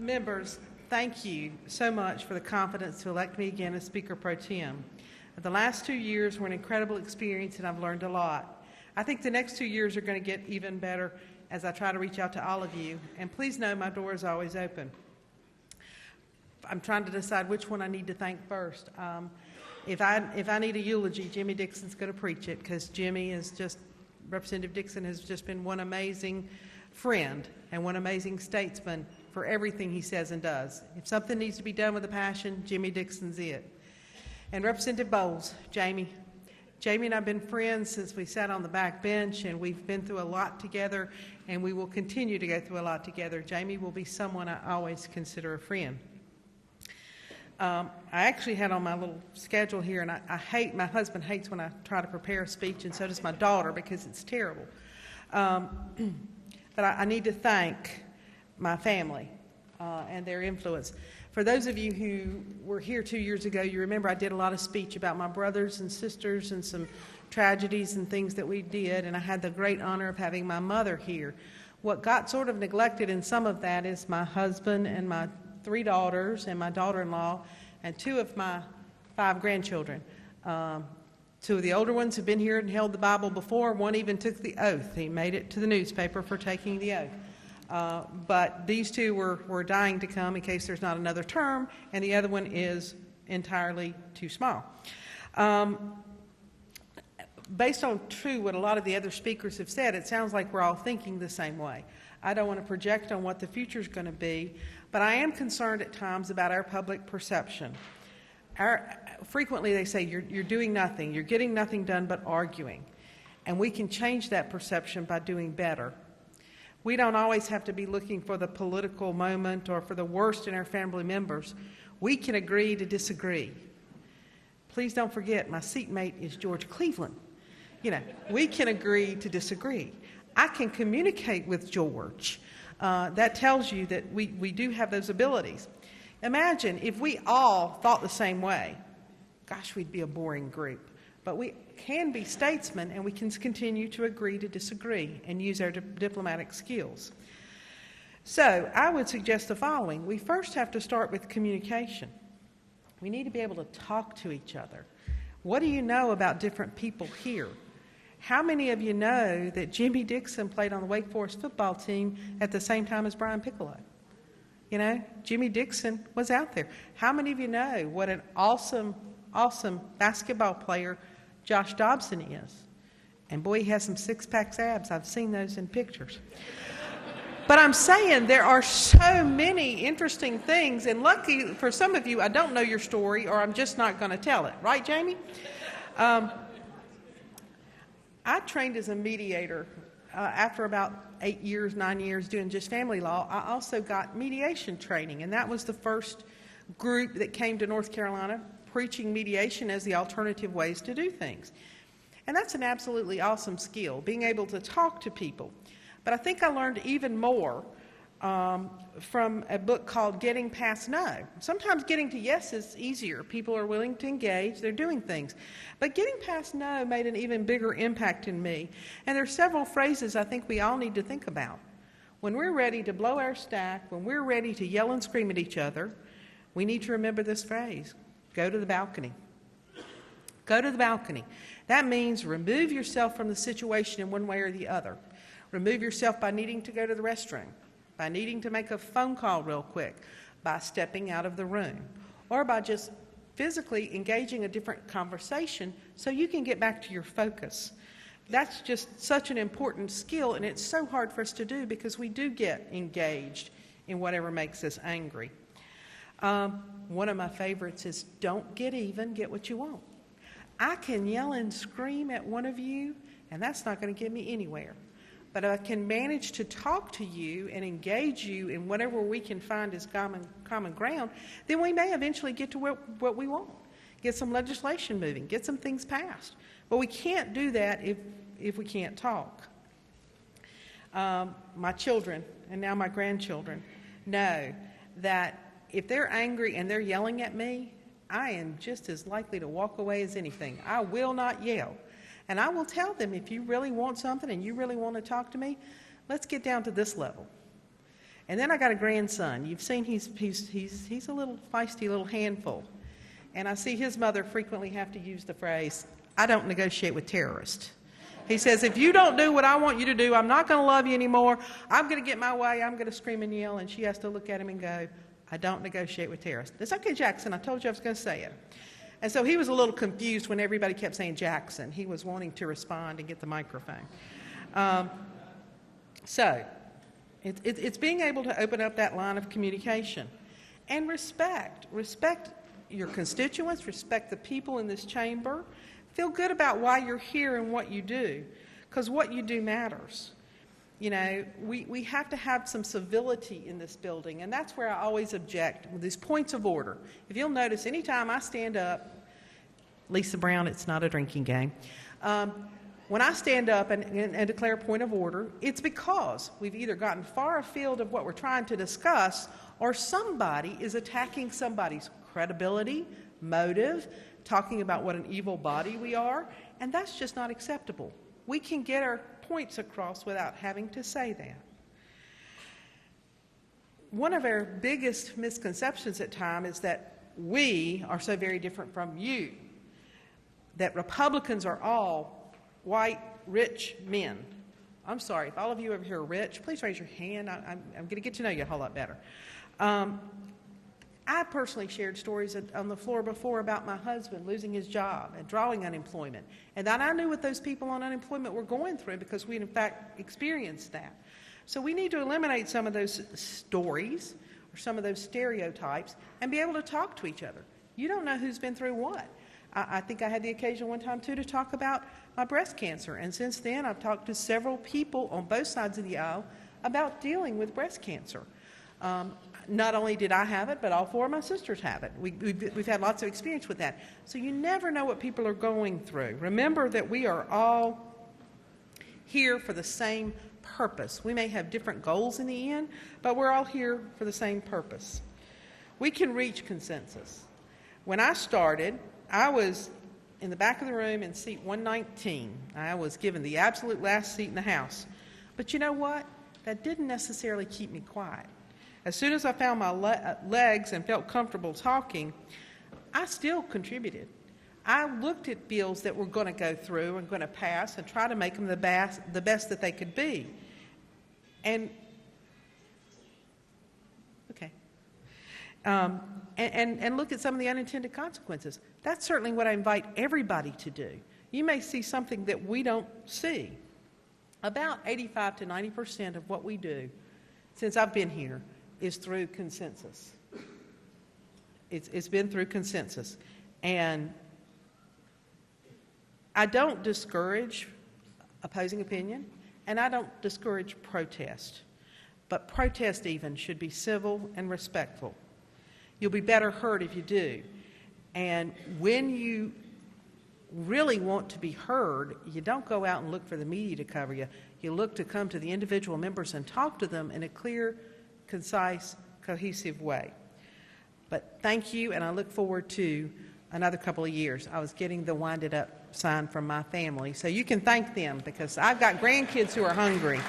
Members, thank you so much for the confidence to elect me again as Speaker Pro Tem. The last 2 years were an incredible experience, and I've learned a lot. I think the next 2 years are going to get even better as I try to reach out to all of you. And please know my door is always open. I'm trying to decide which one I need to thank first. If I need a eulogy, Jimmy Dixon's going to preach it, because Representative Dixon has just been one amazing friend and one amazing statesman for everything he says and does. If something needs to be done with a passion, Jimmy Dixon's it. And Representative Bowles, Jamie and I have been friends since we sat on the back bench, and we've been through a lot together, and we will continue to go through a lot together. Jamie will be someone I always consider a friend. I actually had on my little schedule here, and my husband hates when I try to prepare a speech, and so does my daughter, because it's terrible. But I need to thank my family and their influence. For those of you who were here 2 years ago, you remember I did a lot of speech about my brothers and sisters and some tragedies and things that we did, and I had the great honor of having my mother here. What got sort of neglected in some of that is my husband and my 3 daughters and my daughter-in-law and 2 of my 5 grandchildren. 2 of the older ones have been here and held the Bible before. One even took the oath. He made it to the newspaper for taking the oath. But these 2 were dying to come in case there's not another term, and the other one is entirely too small. Based on what a lot of the other speakers have said, it sounds like we're all thinking the same way. I don't want to project on what the future is going to be, but I am concerned at times about our public perception. Frequently they say you're doing nothing, you're getting nothing done but arguing, and we can change that perception by doing better. We don't always have to be looking for the political moment or for the worst in our family members. We can agree to disagree. Please don't forget, my seatmate is George Cleveland. We can agree to disagree. I can communicate with George. That tells you that we do have those abilities. Imagine if we all thought the same way. Gosh, we'd be a boring group. But we can be statesmen, and we can continue to agree to disagree and use our diplomatic skills. So I would suggest the following. We first have to start with communication. We need to be able to talk to each other. What do you know about different people here? How many of you know that Jimmy Dixon played on the Wake Forest football team at the same time as Brian Piccolo? Jimmy Dixon was out there. How many of you know what an awesome basketball player Josh Dobson is? And boy, he has some six-pack abs. I've seen those in pictures. But I'm saying there are so many interesting things, and lucky for some of you, I don't know your story, or I'm just not going to tell it. Right, Jamie? I trained as a mediator after about 8 years, 9 years doing just family law. I also got mediation training, and that was the first group that came to North Carolina preaching mediation as the alternative ways to do things. And that's an absolutely awesome skill, being able to talk to people. But I think I learned even more from a book called Getting Past No. Sometimes getting to yes is easier. People are willing to engage. They're doing things. But getting past no made an even bigger impact in me. And there are several phrases I think we all need to think about. When we're ready to blow our stack, when we're ready to yell and scream at each other, we need to remember this phrase: go to the balcony. Go to the balcony. That means remove yourself from the situation in one way or the other. Remove yourself by needing to go to the restroom, by needing to make a phone call real quick, by stepping out of the room, or by just physically engaging a different conversation so you can get back to your focus. That's just such an important skill, and it's so hard for us to do because we do get engaged in whatever makes us angry. One of my favorites is don't get even, get what you want. I can yell and scream at one of you, and that's not going to get me anywhere. But if I can manage to talk to you and engage you in whatever we can find as common ground, then we may eventually get to what we want. Get some legislation moving, get some things passed. But we can't do that if we can't talk. My children, and now my grandchildren, know that if they're angry and they're yelling at me, I am just as likely to walk away as anything. I will not yell. And I will tell them, if you really want something and you really want to talk to me, let's get down to this level. And then I got a grandson. You've seen he's a little feisty little handful. And I see his mother frequently have to use the phrase, "I don't negotiate with terrorists." He says, if you don't do what I want you to do, I'm not going to love you anymore. I'm going to get my way. I'm going to scream and yell. And she has to look at him and go, "I don't negotiate with terrorists." It's okay, Jackson. I told you I was going to say it. And so he was a little confused when everybody kept saying Jackson. He was wanting to respond and get the microphone. So it's being able to open up that line of communication. And respect. Respect your constituents. Respect the people in this chamber. Feel good about why you're here and what you do, because what you do matters. You know, we have to have some civility in this building, and that's where I always object with these points of order. If you'll notice, anytime I stand up, Lisa Brown, it's not a drinking game. When I stand up and declare a point of order, it's because we've either gotten far afield of what we're trying to discuss, or somebody is attacking somebody's credibility, motive, talking about what an evil body we are, and that's just not acceptable. We can get our points across without having to say that. One of our biggest misconceptions at times is that we are so very different from you, that Republicans are all white, rich men. I'm sorry, if all of you over here are rich, please raise your hand. I'm going to get to know you a whole lot better. I personally shared stories on the floor before about my husband losing his job and drawing unemployment. And that I knew what those people on unemployment were going through because we, in fact, experienced that. So we need to eliminate some of those stories or some of those stereotypes and be able to talk to each other. You don't know who's been through what. I think I had the occasion one time, too, to talk about my breast cancer. And since then, I've talked to several people on both sides of the aisle about dealing with breast cancer. Not only did I have it, but all four of my sisters have it. We've had lots of experience with that. So you never know what people are going through. Remember that we are all here for the same purpose. We may have different goals in the end, but we're all here for the same purpose. We can reach consensus. When I started, I was in the back of the room in seat 119. I was given the absolute last seat in the House. But you know what? That didn't necessarily keep me quiet. As soon as I found my legs and felt comfortable talking, I still contributed. I looked at bills that were going to go through and going to pass and try to make them the best that they could be. And look at some of the unintended consequences. That's certainly what I invite everybody to do. You may see something that we don't see. About 85 to 90% of what we do since I've been here is through consensus. It's been through consensus. And I don't discourage opposing opinion, and I don't discourage protest. But protest even should be civil and respectful. You'll be better heard if you do. And when you really want to be heard, you don't go out and look for the media to cover you. You look to come to the individual members and talk to them in a clear, concise, cohesive way. But thank you, and I look forward to another couple of years. I was getting the winded up sign from my family, so you can thank them because I've got grandkids who are hungry.